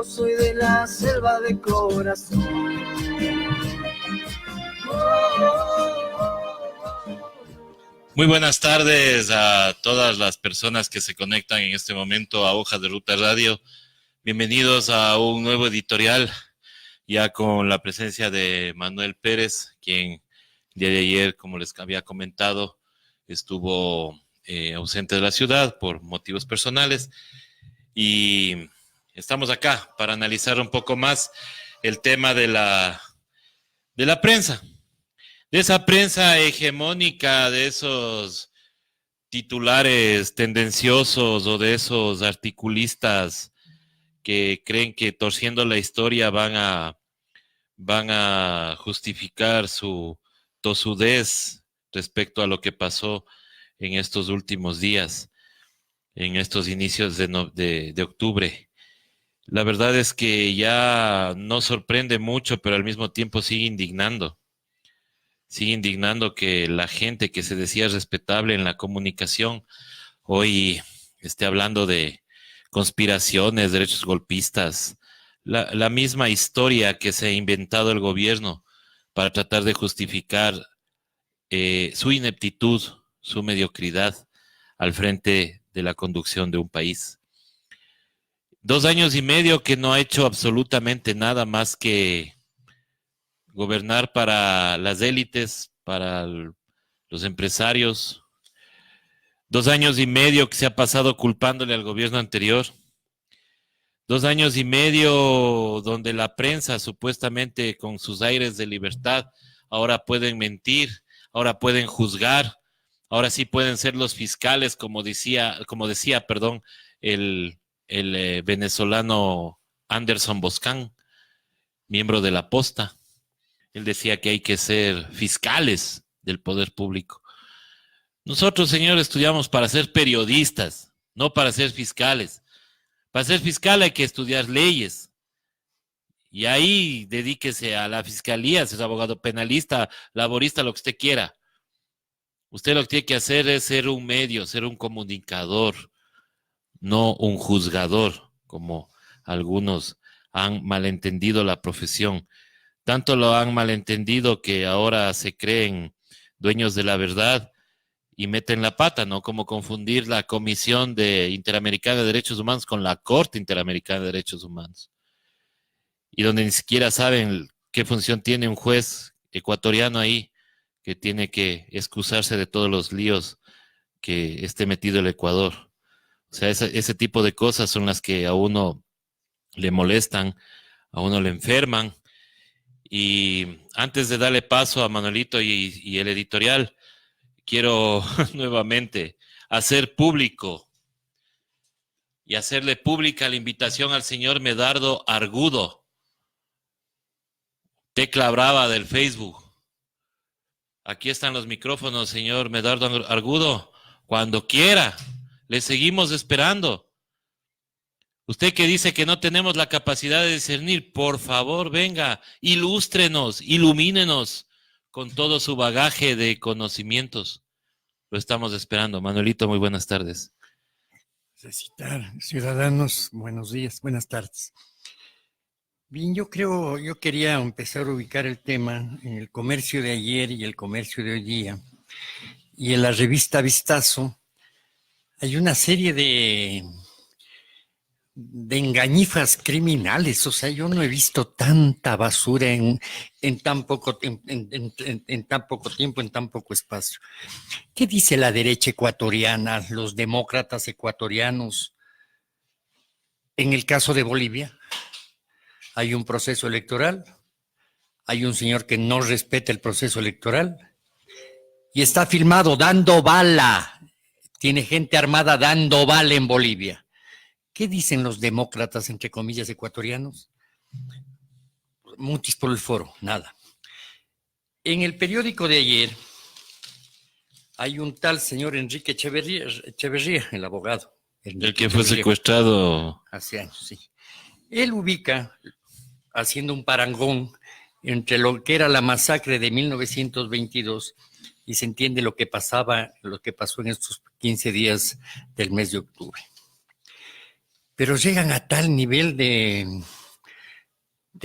soy de la selva de corazón. Muy buenas tardes a todas las personas que se conectan en este momento a Hoja de Ruta Radio. Bienvenidos a un nuevo editorial, ya con la presencia de Manuel Pérez, quien el día de ayer, como les había comentado, estuvo ausente de la ciudad por motivos personales. Y estamos acá para analizar un poco más el tema de la prensa. De esa prensa hegemónica, de esos titulares tendenciosos o de esos articulistas que creen que torciendo la historia van a justificar su tosudez respecto a lo que pasó en estos últimos días, en estos inicios de octubre. La verdad es que ya no sorprende mucho, pero al mismo tiempo sigue indignando. Sigue indignando que la gente que se decía respetable en la comunicación hoy esté hablando de conspiraciones, derechos golpistas, la misma historia que se ha inventado el gobierno para tratar de justificar su ineptitud, su mediocridad al frente de la conducción de un país. 2 años y medio que no ha hecho absolutamente nada más que gobernar para las élites, para los empresarios. 2 años y medio que se ha pasado culpándole al gobierno anterior. 2 años y medio donde la prensa, supuestamente con sus aires de libertad, ahora pueden mentir, ahora pueden juzgar, ahora sí pueden ser los fiscales, como decía, el venezolano Anderson Boscan, miembro de la Posta. Él decía que hay que ser fiscales del poder público. Nosotros, señor, estudiamos para ser periodistas, no para ser fiscales. Para ser fiscal hay que estudiar leyes. Y ahí dedíquese a la fiscalía, si es abogado penalista, laborista, lo que usted quiera. Usted lo que tiene que hacer es ser un medio, ser un comunicador, no un juzgador, como algunos han malentendido la profesión. Tanto lo han malentendido que ahora se creen dueños de la verdad y meten la pata, ¿no? Como confundir la Comisión Interamericana de Derechos Humanos con la Corte Interamericana de Derechos Humanos. Y donde ni siquiera saben qué función tiene un juez ecuatoriano ahí, que tiene que excusarse de todos los líos que esté metido el Ecuador. O sea, ese tipo de cosas son las que a uno le molestan, a uno le enferman. Y antes de darle paso a Manuelito y el editorial, quiero nuevamente hacer público y hacerle pública la invitación al señor Medardo Argudo, tecla brava del Facebook. Aquí están los micrófonos, señor Medardo Argudo. Cuando quiera, le seguimos esperando. Usted que dice que no tenemos la capacidad de discernir, por favor, venga, ilústrenos, ilumínenos con todo su bagaje de conocimientos. Lo estamos esperando. Manuelito, muy buenas tardes. Recitar, ciudadanos, buenos días, buenas tardes. Bien, yo quería empezar a ubicar el tema en el comercio de ayer y el comercio de hoy día. Y en la revista Vistazo hay una serie de engañifas criminales. O sea, yo no he visto tanta basura en tan poco tiempo, en tan poco espacio. ¿Qué dice la derecha ecuatoriana, los demócratas ecuatorianos? En el caso de Bolivia, hay un proceso electoral, hay un señor que no respeta el proceso electoral y está filmado dando bala. Tiene gente armada dando bala en Bolivia. ¿Qué dicen los demócratas, entre comillas, ecuatorianos? Mutis por el foro, nada. En el periódico de ayer hay un tal señor Enrique Echeverría, el abogado. El que fue secuestrado hace años, sí. Él ubica, haciendo un parangón entre lo que era la masacre de 1922 y se entiende lo que pasó en estos 15 días del mes de octubre. pero llegan a tal nivel de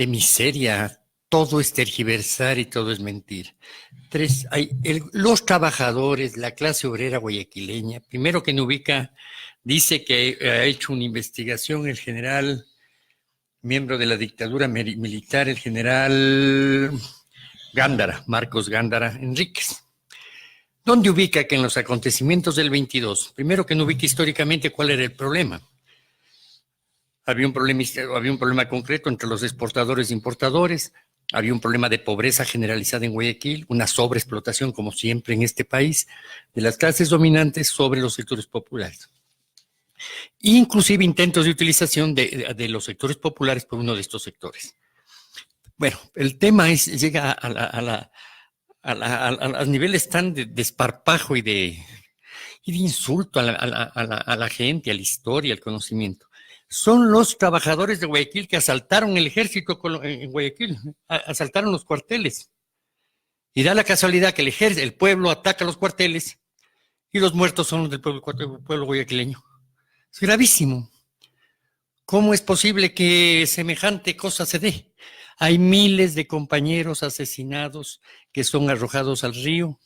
miseria, todo es tergiversar y todo es mentir. Los trabajadores, la clase obrera guayaquileña, primero que me ubica, dice que ha hecho una investigación el general, miembro de la dictadura militar, el general Gándara, Marcos Gándara Enríquez. ¿Dónde ubica que en los acontecimientos del 22, primero que no ubica históricamente cuál era el problema? Había un problema concreto entre los exportadores e importadores, había un problema de pobreza generalizada en Guayaquil, una sobreexplotación, como siempre en este país, de las clases dominantes sobre los sectores populares. Inclusive intentos de utilización de los sectores populares por uno de estos sectores. Bueno, el tema llega a los niveles tan de desparpajo y de insulto a la gente, a la historia, al conocimiento. Son los trabajadores de Guayaquil que asaltaron el ejército en Guayaquil, asaltaron los cuarteles. Y da la casualidad que el pueblo ataca los cuarteles y los muertos son los del pueblo guayaquileño. Es gravísimo. ¿Cómo es posible que semejante cosa se dé? Hay miles de compañeros asesinados que son arrojados al río.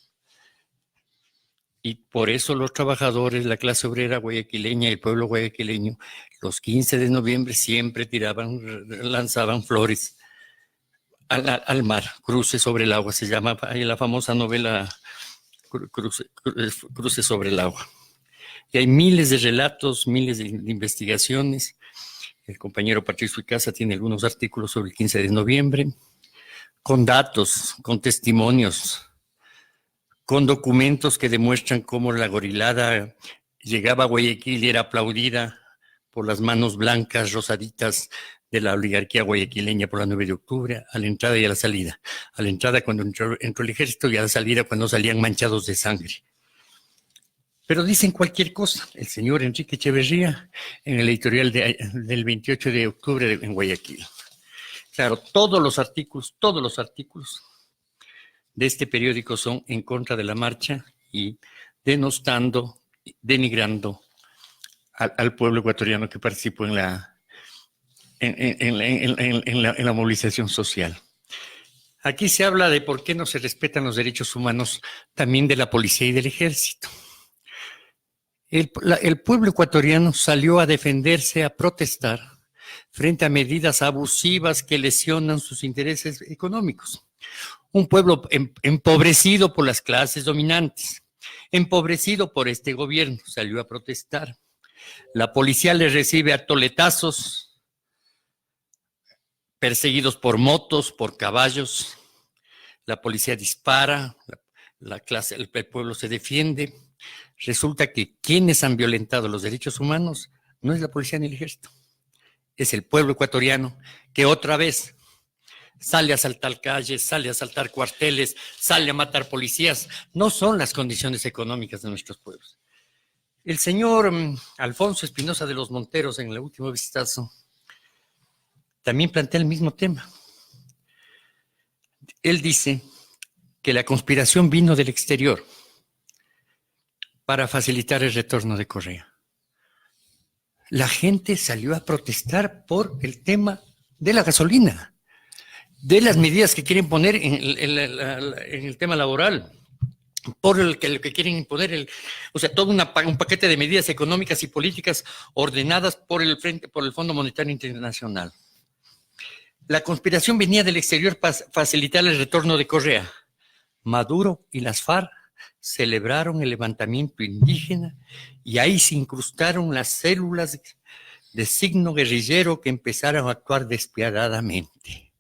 Y por eso los trabajadores, la clase obrera guayaquileña y el pueblo guayaquileño, los 15 de noviembre siempre lanzaban flores al mar, Cruces sobre el agua, se llama la famosa novela Cruces sobre el agua. Y hay miles de relatos, miles de investigaciones. El compañero Patricio Icaza tiene algunos artículos sobre el 15 de noviembre, con datos, con testimonios, con documentos que demuestran cómo la gorilada llegaba a Guayaquil y era aplaudida por las manos blancas, rosaditas de la oligarquía guayaquileña por la 9 de octubre, a la entrada y a la salida. A la entrada cuando entró el ejército y a la salida cuando salían manchados de sangre. Pero dicen cualquier cosa. El señor Enrique Echeverría en el editorial del 28 de octubre en Guayaquil. Claro, todos los artículos de este periódico son en contra de la marcha y denostando, denigrando al pueblo ecuatoriano que participó en la movilización social. Aquí se habla de por qué no se respetan los derechos humanos también de la policía y del ejército. El pueblo ecuatoriano salió a defenderse, a protestar frente a medidas abusivas que lesionan sus intereses económicos. Un pueblo empobrecido por las clases dominantes, empobrecido por este gobierno, salió a protestar. La policía les recibe a toletazos, perseguidos por motos, por caballos. La policía dispara, el pueblo se defiende. Resulta que quienes han violentado los derechos humanos no es la policía ni el ejército, es el pueblo ecuatoriano que otra vez sale a asaltar calles, sale a asaltar cuarteles, sale a matar policías. No son las condiciones económicas de nuestros pueblos. El señor Alfonso Espinosa de los Monteros, en el último vistazo, también plantea el mismo tema. Él dice que la conspiración vino del exterior para facilitar el retorno de Correa. La gente salió a protestar por el tema de la gasolina, de las medidas que quieren poner en el tema laboral, por el que quieren imponer, todo un paquete de medidas económicas y políticas ordenadas por el Fondo Monetario Internacional. La conspiración venía del exterior para facilitar el retorno de Correa. Maduro y las FARC celebraron el levantamiento indígena y ahí se incrustaron las células de signo guerrillero que empezaron a actuar despiadadamente.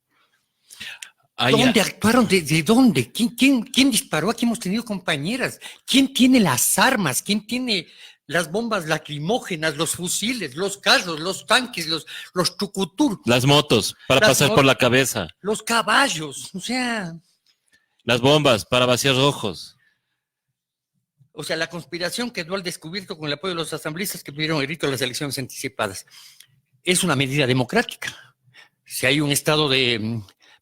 ¿Dónde actuaron? ¿De dónde? ¿Quién disparó? Aquí hemos tenido compañeras. ¿Quién tiene las armas? ¿Quién tiene las bombas lacrimógenas, los fusiles, los carros, los tanques, los tucutur? Las motos para pasar por la cabeza. Los caballos, Las bombas para vaciar ojos. La conspiración quedó al descubierto con el apoyo de los asambleístas que pidieron el grito de las elecciones anticipadas. Es una medida democrática. Si hay un estado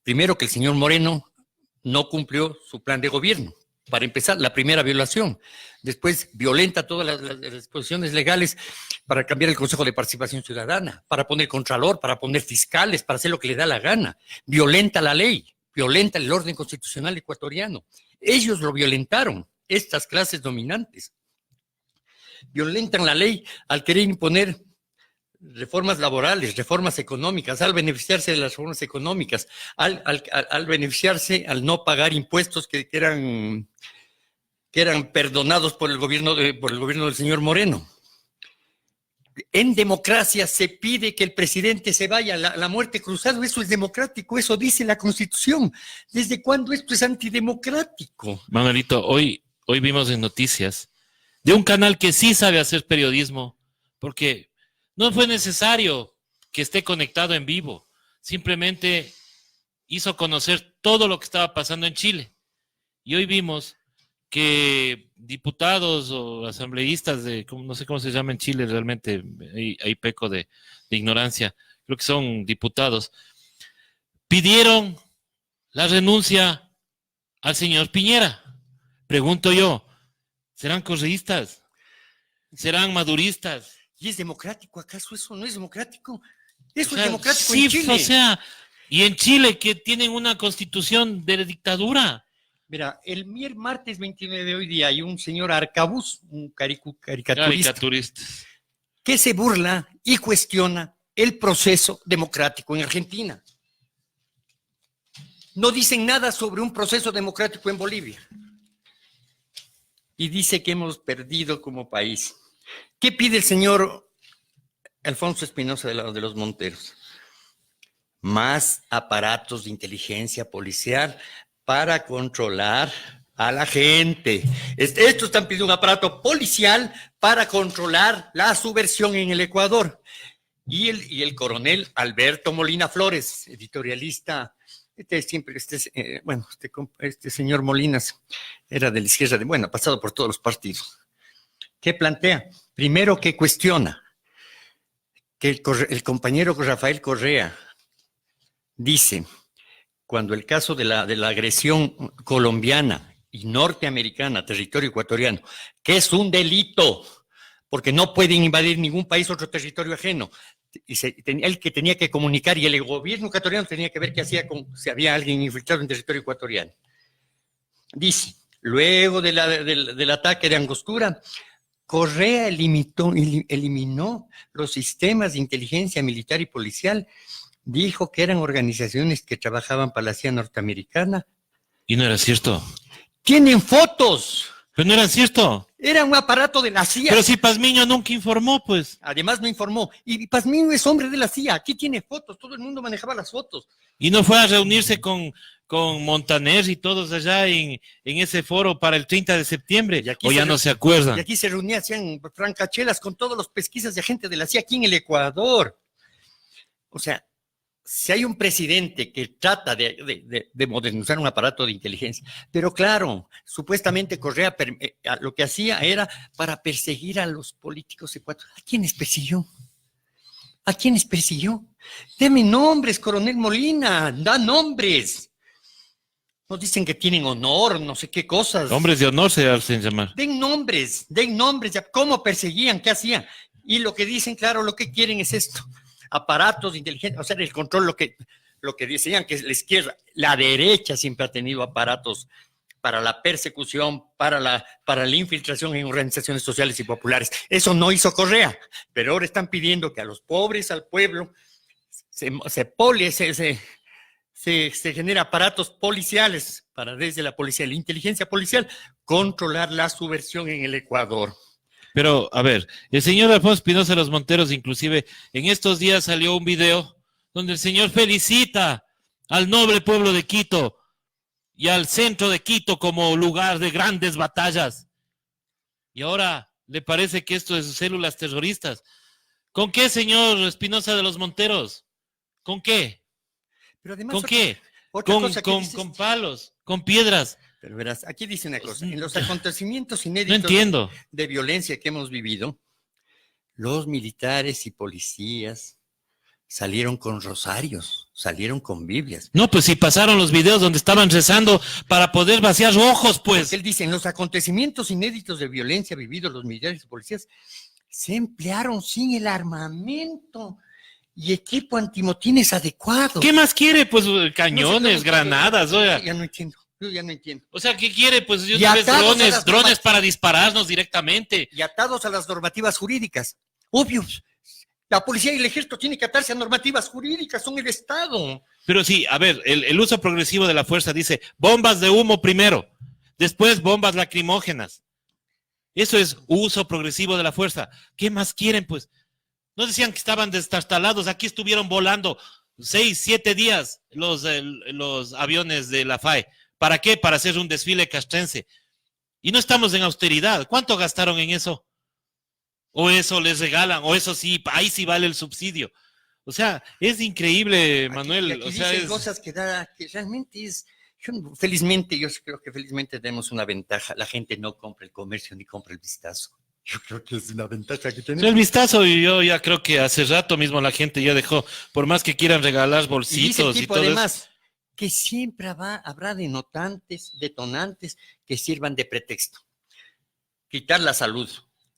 primero que el señor Moreno no cumplió su plan de gobierno. Para empezar, la primera violación. Después, violenta todas las disposiciones legales para cambiar el Consejo de Participación Ciudadana, para poner contralor, para poner fiscales, para hacer lo que le da la gana. Violenta la ley, violenta el orden constitucional ecuatoriano. Ellos lo violentaron, estas clases dominantes. Violentan la ley al querer imponer reformas laborales, reformas económicas, al beneficiarse de las reformas económicas, al beneficiarse, al no pagar impuestos que eran perdonados por el gobierno del señor Moreno. En democracia se pide que el presidente se vaya, la muerte cruzada, eso es democrático, eso dice la Constitución. ¿Desde cuándo esto es antidemocrático? Manuelito, hoy vimos en noticias de un canal que sí sabe hacer periodismo, porque no fue necesario que esté conectado en vivo, simplemente hizo conocer todo lo que estaba pasando en Chile. Y hoy vimos que diputados o asambleístas no sé cómo se llama en Chile realmente, hay peco de ignorancia, creo que son diputados, pidieron la renuncia al señor Piñera. Pregunto yo, ¿serán correístas? ¿Serán maduristas? ¿Y es democrático? ¿Acaso eso no es democrático? Eso es sea, democrático sí, en Chile. O sea, y en Chile que tienen una constitución de dictadura. Mira, el martes 29 de hoy día hay un señor Arcabuz, un caricaturista, que se burla y cuestiona el proceso democrático en Argentina. No dicen nada sobre un proceso democrático en Bolivia. Y dice que hemos perdido como país. ¿Qué pide el señor Alfonso Espinosa de los Monteros? Más aparatos de inteligencia policial para controlar a la gente. Estos están pidiendo un aparato policial para controlar la subversión en el Ecuador. Y el coronel Alberto Molina Flores, editorialista, este señor Molinas era de la izquierda, ha pasado por todos los partidos. ¿Qué plantea? Primero, que cuestiona que el compañero Rafael Correa dice, cuando el caso de la agresión colombiana y norteamericana a territorio ecuatoriano, que es un delito, porque no pueden invadir ningún país otro territorio ajeno, y él que tenía que comunicar, y el gobierno ecuatoriano tenía que ver qué hacía si había alguien infiltrado en territorio ecuatoriano. Dice, luego del ataque de Angostura, Correa eliminó los sistemas de inteligencia militar y policial, dijo que eran organizaciones que trabajaban para la CIA norteamericana. Y no era cierto. ¡Tienen fotos! Pero no era cierto. Era un aparato de la CIA. Pero si Pazmiño nunca informó, pues. Además no informó. Y Pazmiño es hombre de la CIA. Aquí tiene fotos. Todo el mundo manejaba las fotos. Y no fue a reunirse con Montaner y todos allá en ese foro para el 30 de septiembre. O ya no se acuerdan. Y aquí se reunían, hacían francachelas con todos los pesquisas de agentes de la CIA aquí en el Ecuador. O sea, si hay un presidente que trata de modernizar un aparato de inteligencia, pero claro, supuestamente Correa lo que hacía era para perseguir a los políticos ecuatorianos. ¿A quiénes persiguió? ¿A quiénes persiguió? Deme nombres, coronel Molina, da nombres. Nos dicen que tienen honor, no sé qué cosas. Hombres de honor se hacen llamar. Den nombres, cómo perseguían, qué hacían. Y lo que dicen, claro, lo que quieren es esto. Aparatos de inteligencia, o sea, el control, lo que decían que es la izquierda, la derecha siempre ha tenido aparatos para la persecución, para la infiltración en organizaciones sociales y populares. Eso no hizo Correa, pero ahora están pidiendo que a los pobres, al pueblo, se genera aparatos policiales para desde la policía, la inteligencia policial, controlar la subversión en el Ecuador. Pero, a ver, el señor Alfonso Espinosa de los Monteros, inclusive, en estos días salió un video donde el señor felicita al noble pueblo de Quito y al centro de Quito como lugar de grandes batallas. Y ahora le parece que esto es células terroristas. ¿Con qué, señor Espinosa de los Monteros? ¿Con qué? Pero además, ¿Con qué? Con palos, con piedras. Pero verás, aquí dice una cosa, en los acontecimientos inéditos No entiendo. de violencia que hemos vivido, los militares y policías salieron con rosarios, salieron con Biblias. No, pues si pasaron los videos donde estaban rezando para poder vaciar ojos, pues. Porque él dice, en los acontecimientos inéditos de violencia vividos los militares y policías, se emplearon sin el armamento y equipo antimotines adecuado. ¿Qué más quiere? Pues cañones, No sé, granadas, oiga. Ya no entiendo, yo ya no entiendo. O sea, ¿qué quiere? Pues yo Y una vez atados a las drones normas- para dispararnos directamente. Y atados a las normativas jurídicas. Obvio, la policía y el ejército tienen que atarse a normativas jurídicas, son el Estado. Pero sí, a ver, el uso progresivo de la fuerza dice bombas de humo primero, después bombas lacrimógenas. Eso es uso progresivo de la fuerza. ¿Qué más quieren, pues? No decían que estaban destartalados, aquí estuvieron volando 6, 7 días los aviones de la FAE. ¿Para qué? Para hacer un desfile castrense. Y no estamos en austeridad. ¿Cuánto gastaron en eso? O eso les regalan, o eso sí, ahí sí vale el subsidio. O sea, es increíble, Manuel. Aquí O sea, dicen es... cosas que realmente es. Felizmente, yo creo que felizmente tenemos una ventaja. La gente no compra el comercio ni compra el vistazo. Yo creo que es una ventaja que tenemos. El vistazo, y yo ya creo que hace rato mismo la gente ya dejó, por más que quieran regalar Y dice el bolsitos y tipo, todo eso. además, que siempre habrá detonantes que sirvan de pretexto. Quitar la salud,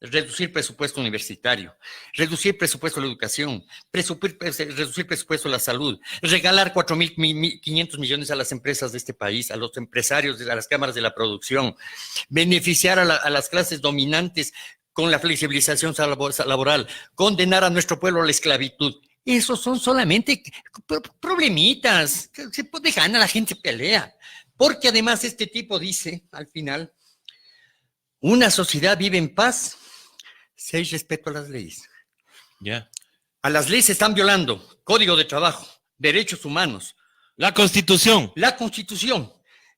reducir presupuesto universitario, reducir presupuesto a la educación, reducir presupuesto a la salud, regalar 4.500 millones a las empresas de este país, a los empresarios, a las cámaras de la producción, beneficiar a las clases dominantes con la flexibilización laboral, condenar a nuestro pueblo a la esclavitud. Esos son solamente problemitas que se dejan a la gente pelea. Porque además este tipo dice, al final, una sociedad vive en paz si hay respeto a las leyes. Ya. A las leyes se están violando Código de Trabajo, derechos humanos, La Constitución. la Constitución.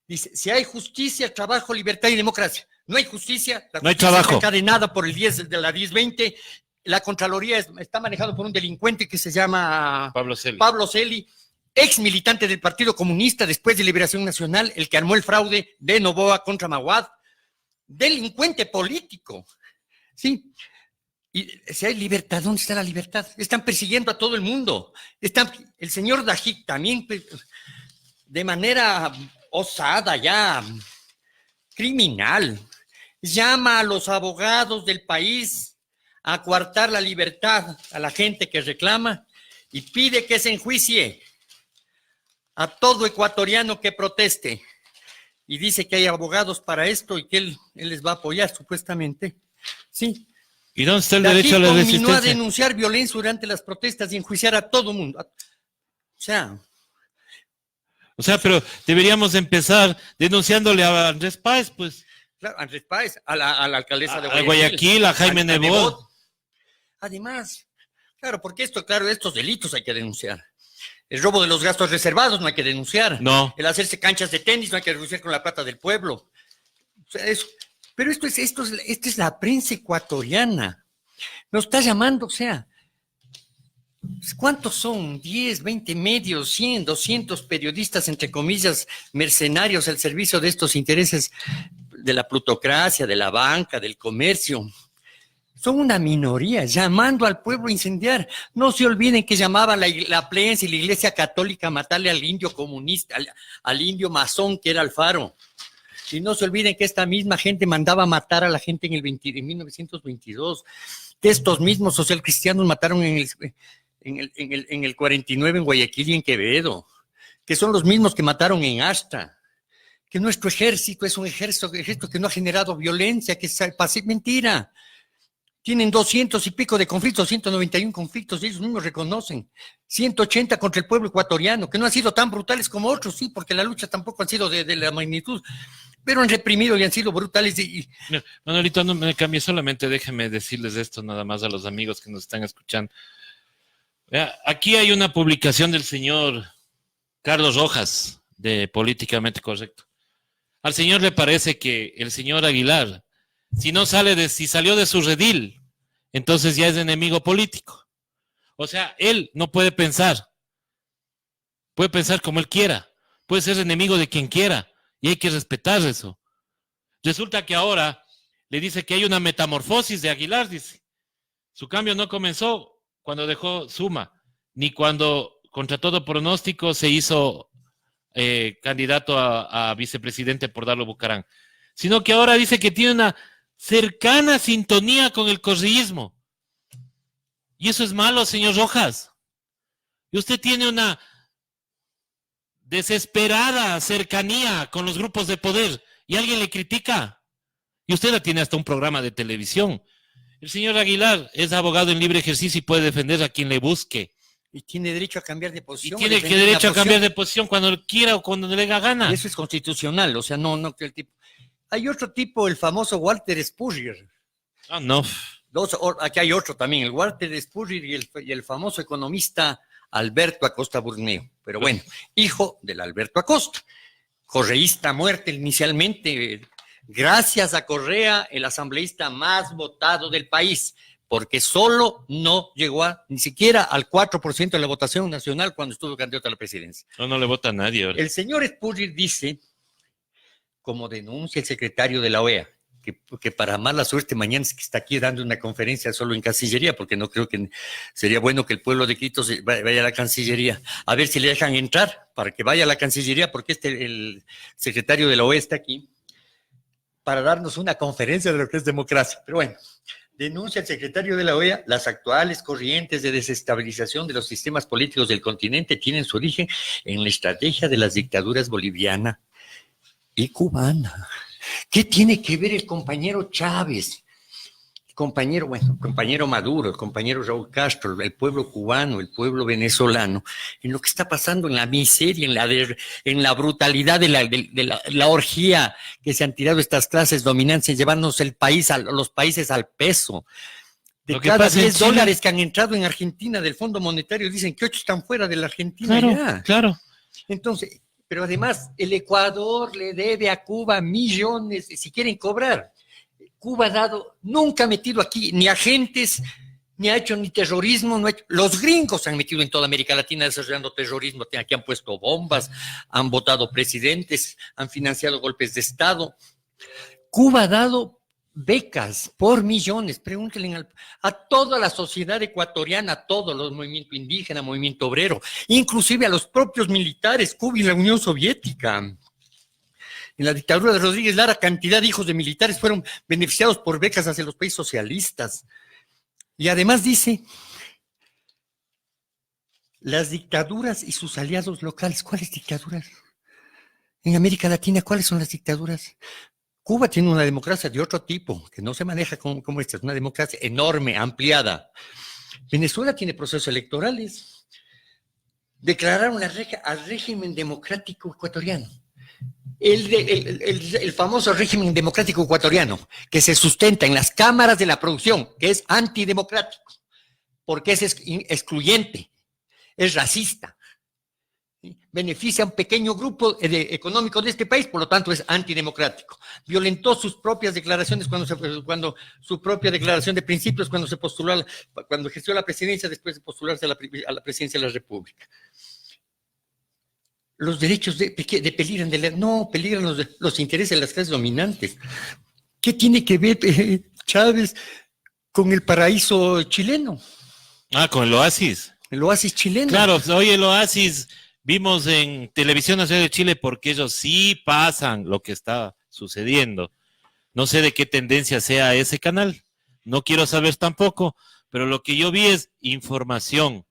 Dice, si hay justicia, trabajo, libertad y democracia. No hay justicia, la No hay justicia trabajo. está encadenada por el 10 de la 1020. La Contraloría está manejado por un delincuente que se llama Pablo Celi. Pablo Celi, ex militante del Partido Comunista después de Liberación Nacional, el que armó el fraude de Noboa contra Maguad. Delincuente político. Sí. Y si hay libertad, ¿dónde está la libertad? Están persiguiendo a todo el mundo. El señor Dajic también, de manera osada ya, criminal, llama a los abogados del país a coartar la libertad a la gente que reclama y pide que se enjuicie a todo ecuatoriano que proteste. Y dice que hay abogados para esto y que él les va a apoyar, supuestamente. Sí. ¿Y dónde está el Dajic derecho a la continuó a resistencia? denunciar violencia durante las protestas y enjuiciar a todo mundo. O sea, pero deberíamos empezar denunciándole a Andrés Páez, pues. Claro, Andrés Páez, a la alcaldesa de A Guayaquil, a Jaime Nebot. Además, claro, porque estos delitos hay que denunciar. El robo de los gastos reservados no hay que denunciar. No. El hacerse canchas de tenis no hay que denunciar con la plata del pueblo. O sea, pero esta es la prensa ecuatoriana. Nos está llamando, o sea, ¿cuántos son? 10, 20 medios, 100, 200 periodistas, entre comillas, mercenarios al servicio de estos intereses de la plutocracia, de la banca, del comercio. Son una minoría llamando al pueblo a incendiar. No se olviden que llamaba la prensa y la iglesia católica a matarle al indio comunista, al indio masón que era Alfaro. Y no se olviden que esta misma gente mandaba matar a la gente en 1922. Que estos mismos socialcristianos mataron en el 49 en Guayaquil y en Quevedo. Que son los mismos que mataron en Asta. Que nuestro ejército es un ejército que no ha generado violencia, que es mentira. Tienen 200 y pico de conflictos, 191 conflictos, y ellos mismos reconocen. 180 contra el pueblo ecuatoriano, que no han sido tan brutales como otros, sí, porque la lucha tampoco ha sido de la magnitud, pero han reprimido y han sido brutales. No, Manuelito, no me cambie, solamente déjeme decirles esto nada más a los amigos que nos están escuchando. Aquí hay una publicación del señor Carlos Rojas, de Políticamente Correcto. Al señor le parece que el señor Aguilar, si salió de su redil, entonces ya es enemigo político. O sea, él no puede pensar como él quiera, puede ser enemigo de quien quiera, y hay que respetar eso. Resulta que ahora le dice que hay una metamorfosis de Aguilar, dice. Su cambio no comenzó cuando dejó Suma, ni cuando, contra todo pronóstico, se hizo candidato a vicepresidente por Darlo Bucarán, sino que ahora dice que tiene una cercana sintonía con el correísmo. Y eso es malo, señor Rojas. Y usted tiene una desesperada cercanía con los grupos de poder y alguien le critica. Y usted la tiene hasta un programa de televisión. El señor Aguilar es abogado en libre ejercicio y puede defender a quien le busque. Y tiene derecho a cambiar de posición. Y tiene derecho a cambiar de posición cuando quiera o cuando le dé gana. Y eso es constitucional, o sea, no que el tipo. Hay otro tipo, el famoso Walter Spurrier. Ah, no. Aquí hay otro también, el Walter Spurrier y el famoso economista Alberto Acosta Burneo. Pero bueno, hijo del Alberto Acosta, correísta a muerte inicialmente. Gracias a Correa, el asambleísta más votado del país, porque solo no llegó ni siquiera al 4% de la votación nacional cuando estuvo candidato a la presidencia. No le vota a nadie ahora. El señor Spurrier dice, como denuncia el secretario de la OEA, que para mala suerte mañana es que está aquí dando una conferencia solo en Cancillería, porque no creo que sería bueno que el pueblo de Quito vaya a la Cancillería. A ver si le dejan entrar para que vaya a la Cancillería, porque el secretario de la OEA está aquí para darnos una conferencia de lo que es democracia. Pero bueno, denuncia el secretario de la OEA, las actuales corrientes de desestabilización de los sistemas políticos del continente tienen su origen en la estrategia de las dictaduras boliviana y cubana. ¿Qué tiene que ver el compañero Chávez? Compañero Maduro, el compañero Raúl Castro, el pueblo cubano, el pueblo venezolano, en lo que está pasando en la miseria, en la brutalidad de la orgía que se han tirado estas clases dominantes, llevándose los países al peso? De cada 10 dólares que han entrado en Argentina del Fondo Monetario, dicen que 8 están fuera de la Argentina. Claro, claro. Entonces, pero además, el Ecuador le debe a Cuba millones, si quieren cobrar. Cuba nunca ha metido aquí ni agentes, ni ha hecho ni terrorismo. Los gringos han metido en toda América Latina desarrollando terrorismo. Aquí han puesto bombas, han votado presidentes, han financiado golpes de Estado. Cuba ha dado becas por millones. Pregúntenle a toda la sociedad ecuatoriana, a todos los movimientos indígenas, movimiento obrero, inclusive a los propios militares, Cuba y la Unión Soviética. En la dictadura de Rodríguez Lara, cantidad de hijos de militares fueron beneficiados por becas hacia los países socialistas. Y además dice, las dictaduras y sus aliados locales. ¿Cuáles dictaduras? En América Latina, ¿cuáles son las dictaduras? Cuba tiene una democracia de otro tipo, que no se maneja como esta, es una democracia enorme, ampliada. Venezuela tiene procesos electorales. Declararon al régimen democrático ecuatoriano. El famoso régimen democrático ecuatoriano, que se sustenta en las cámaras de la producción, que es antidemocrático, porque es excluyente, es racista, ¿sí? Beneficia a un pequeño grupo económico de este país, por lo tanto es antidemocrático. Violentó sus propias declaraciones su propia declaración de principios cuando se postuló, cuando ejerció la presidencia después de postularse a la presidencia de la República. Los derechos peligran peligran los intereses de las clases dominantes. ¿Qué tiene que ver Chávez con el paraíso chileno? Ah, con el oasis. El oasis chileno. Claro, hoy el oasis vimos en Televisión Nacional de Chile porque ellos sí pasan lo que está sucediendo. No sé de qué tendencia sea ese canal, no quiero saber tampoco, pero lo que yo vi es información.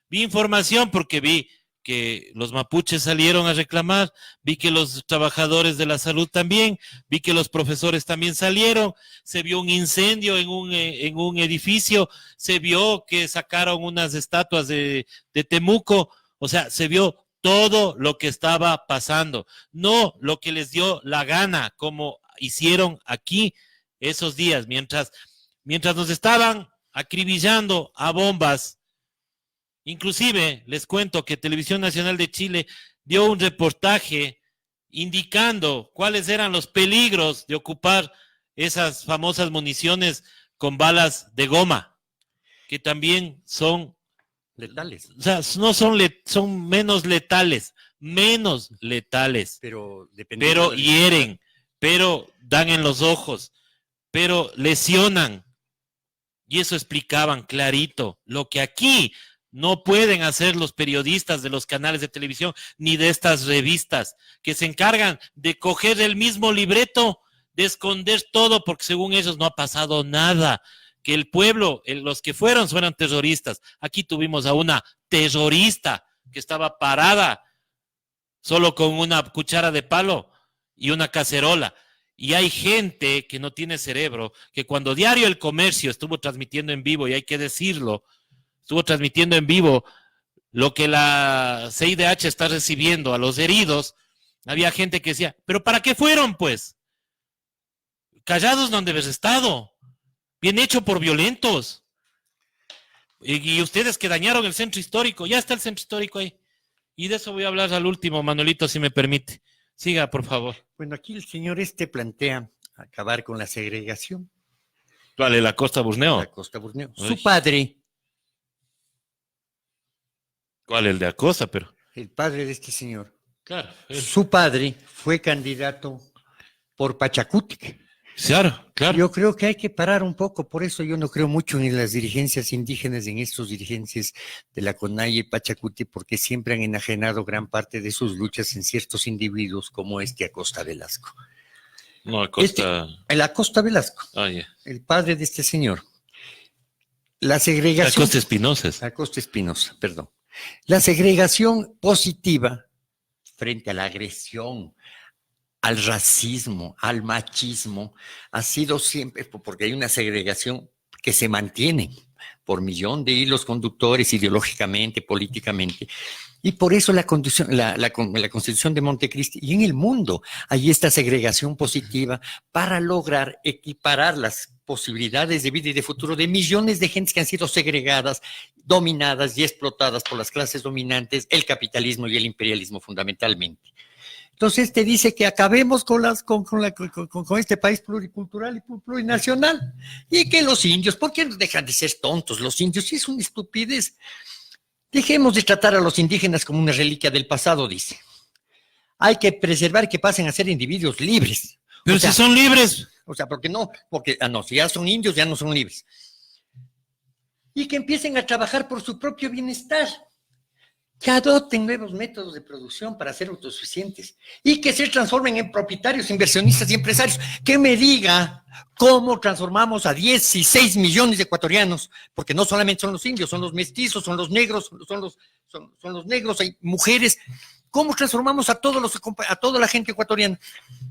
Vi información porque vi que los mapuches salieron a reclamar, vi que los trabajadores de la salud también, vi que los profesores también salieron, se vio un incendio en un edificio, se vio que sacaron unas estatuas de Temuco, o sea, se vio todo lo que estaba pasando, no lo que les dio la gana, como hicieron aquí esos días, mientras nos estaban acribillando a bombas. Inclusive, les cuento que Televisión Nacional de Chile dio un reportaje indicando cuáles eran los peligros de ocupar esas famosas municiones con balas de goma, que también son letales. O sea, no son menos letales, pero hieren, pero dan en los ojos, pero lesionan. Y eso explicaban clarito. Lo que aquí No pueden hacer los periodistas de los canales de televisión ni de estas revistas que se encargan de coger el mismo libreto, de esconder todo, porque según ellos no ha pasado nada. Que el pueblo, los que fueron terroristas. Aquí tuvimos a una terrorista que estaba parada solo con una cuchara de palo y una cacerola. Y hay gente que no tiene cerebro, que cuando Diario El Comercio estuvo transmitiendo en vivo, y hay que decirlo, estuvo transmitiendo en vivo lo que la CIDH está recibiendo a los heridos, había gente que decía, ¿pero para qué fueron, pues? Callados no han de haber estado. Bien hecho por violentos. Y ustedes que dañaron el centro histórico, ya está el centro histórico ahí. Y de eso voy a hablar al último, Manuelito, si me permite. Siga, por favor. Bueno, aquí el señor plantea acabar con la segregación. ¿Cuál es la Costa Burneo? La Costa Burneo. Uy. Su padre, ¿Cuál es el de Acosta? Pero el padre de este señor, claro, su padre fue candidato por Pachacutic. claro, claro. Yo creo que hay que parar un poco, por eso yo no creo mucho en las dirigencias indígenas, en estos dirigentes de la CONAIE y Pachacuti, porque siempre han enajenado gran parte de sus luchas en ciertos individuos como Acosta Velasco. No, Acosta. El Acosta Velasco, Ah, ya. el padre de este señor. La segregación. Acosta Espinosa. Acosta Espinosa, perdón. La segregación positiva frente a la agresión, al racismo, al machismo, ha sido siempre, porque hay una segregación que se mantiene por millón de hilos conductores ideológicamente, políticamente, y por eso la Constitución de Montecristi y en el mundo hay esta segregación positiva para lograr equiparar las posibilidades de vida y de futuro de millones de gentes que han sido segregadas, dominadas y explotadas por las clases dominantes, el capitalismo y el imperialismo fundamentalmente. Entonces te dice que acabemos con este país pluricultural y plurinacional. Y que los indios, ¿por qué no dejan de ser tontos los indios? Sí, es una estupidez. Dejemos de tratar a los indígenas como una reliquia del pasado, dice. Hay que preservar que pasen a ser individuos libres. Pero si son libres. O sea, ¿por qué no? Porque, si ya son indios, ya no son libres. Y que empiecen a trabajar por su propio bienestar. Que adopten nuevos métodos de producción para ser autosuficientes y que se transformen en propietarios, inversionistas y empresarios. Que me diga cómo transformamos a 16 millones de ecuatorianos, porque no solamente son los indios, son los mestizos, son los negros, son los negros, hay mujeres. ¿Cómo transformamos a toda la gente ecuatoriana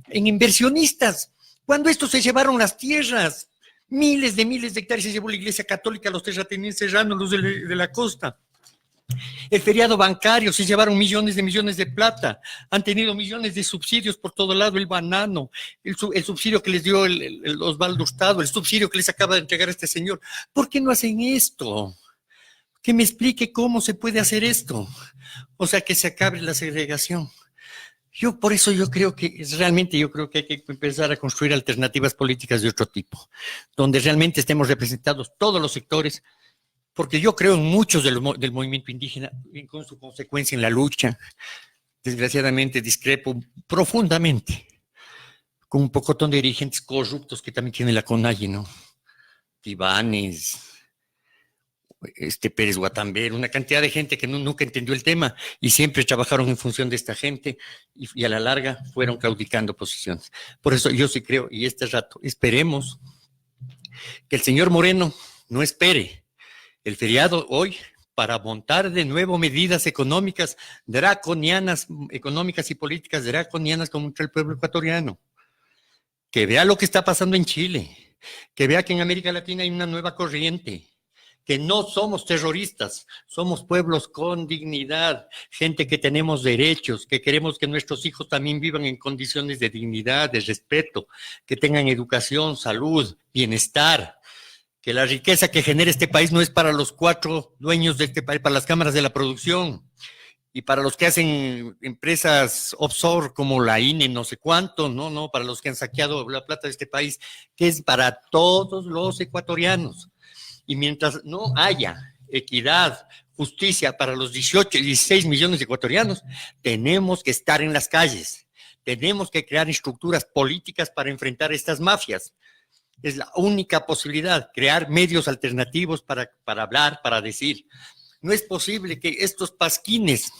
en inversionistas? Cuando estos se llevaron las tierras, miles de hectáreas se llevó la Iglesia Católica, los terratenientes serranos, los de la costa. El feriado bancario, se llevaron millones de plata, han tenido millones de subsidios por todo lado, el banano, el subsidio que les dio el Osvaldo Hurtado, el subsidio que les acaba de entregar este señor. ¿Por qué no hacen esto? Que me explique cómo se puede hacer esto. O sea, que se acabe la segregación. Por eso yo creo que hay que empezar a construir alternativas políticas de otro tipo, donde realmente estemos representados todos los sectores, porque yo creo en muchos del movimiento indígena, y con su consecuencia en la lucha. Desgraciadamente discrepo profundamente con un pocotón de dirigentes corruptos que también tiene la CONAIE, ¿no? Tibanes, Pérez Guatambero, una cantidad de gente que nunca entendió el tema y siempre trabajaron en función de esta gente y a la larga fueron claudicando posiciones. Por eso yo sí creo, y este rato esperemos que el señor Moreno no espere el feriado hoy para montar de nuevo medidas económicas y políticas draconianas contra el pueblo ecuatoriano. Que vea lo que está pasando en Chile, que vea que en América Latina hay una nueva corriente, que no somos terroristas, somos pueblos con dignidad, gente que tenemos derechos, que queremos que nuestros hijos también vivan en condiciones de dignidad, de respeto, que tengan educación, salud, bienestar. Que la riqueza que genera este país no es para los 4 dueños de este país, para las cámaras de la producción y para los que hacen empresas offshore como la INE, no sé cuánto, no, para los que han saqueado la plata de este país, que es para todos los ecuatorianos. Y mientras no haya equidad, justicia para los 16 millones de ecuatorianos, tenemos que estar en las calles, tenemos que crear estructuras políticas para enfrentar estas mafias. Es la única posibilidad, crear medios alternativos para hablar, para decir. No es posible que estos pasquines,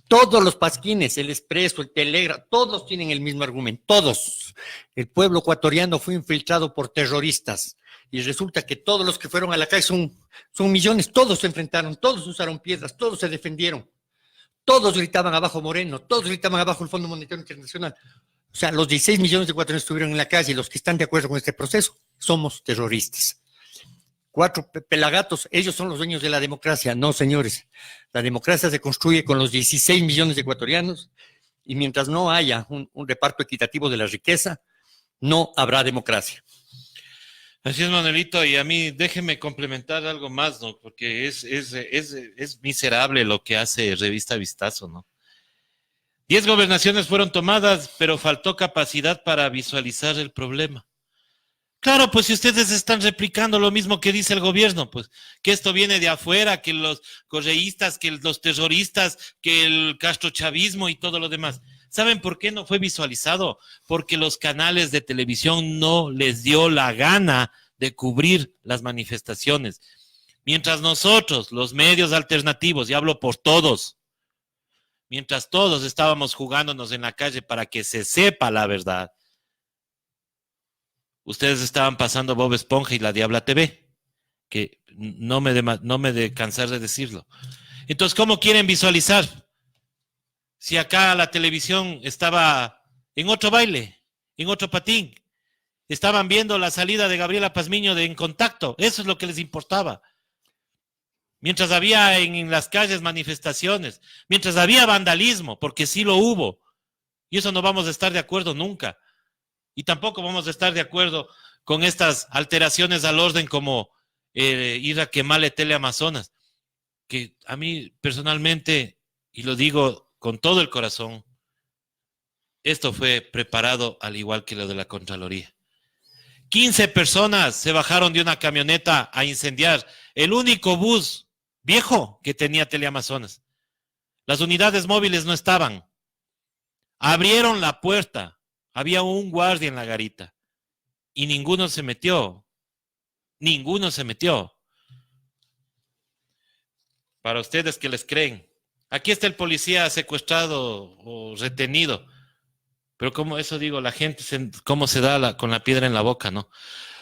todos los pasquines, el Expreso, el Telegra, todos tienen el mismo argumento, todos. El pueblo ecuatoriano fue infiltrado por terroristas y resulta que todos los que fueron a la calle son millones, todos se enfrentaron, todos usaron piedras, todos se defendieron, todos gritaban abajo Moreno, todos gritaban abajo el Fondo Monetario Internacional. O sea, los 16 millones de ecuatorianos estuvieron en la calle y los que están de acuerdo con este proceso somos terroristas. 4 pelagatos, ellos son los dueños de la democracia. No, señores, la democracia se construye con los 16 millones de ecuatorianos y mientras no haya un reparto equitativo de la riqueza, no habrá democracia. Así es, Manuelito, y a mí déjeme complementar algo más, ¿no? Porque es miserable lo que hace Revista Vistazo, ¿no? 10 gobernaciones fueron tomadas, pero faltó capacidad para visualizar el problema. Claro, pues si ustedes están replicando lo mismo que dice el gobierno, pues que esto viene de afuera, que los correístas, que los terroristas, que el castrochavismo y todo lo demás. ¿Saben por qué no fue visualizado? Porque los canales de televisión no les dio la gana de cubrir las manifestaciones. Mientras nosotros, los medios alternativos, y hablo por todos, mientras todos estábamos jugándonos en la calle para que se sepa la verdad, ustedes estaban pasando Bob Esponja y la Diabla TV, que no me de cansar de decirlo. Entonces, ¿cómo quieren visualizar? Si acá la televisión estaba en otro baile, en otro patín, estaban viendo la salida de Gabriela Pazmiño de En Contacto, eso es lo que les importaba. Mientras había en las calles manifestaciones, mientras había vandalismo, porque sí lo hubo, y eso no vamos a estar de acuerdo nunca. Y tampoco vamos a estar de acuerdo con estas alteraciones al orden como ir a quemarle Teleamazonas, que a mí personalmente, y lo digo con todo el corazón, esto fue preparado al igual que lo de la Contraloría. 15 personas se bajaron de una camioneta a incendiar el único bus viejo que tenía Teleamazonas. Las unidades móviles no estaban. Abrieron la puerta. Había un guardia en la garita y ninguno se metió. Ninguno se metió. Para ustedes que les creen, aquí está el policía secuestrado o retenido. Pero como eso digo, la gente, cómo se da con la piedra en la boca, ¿no?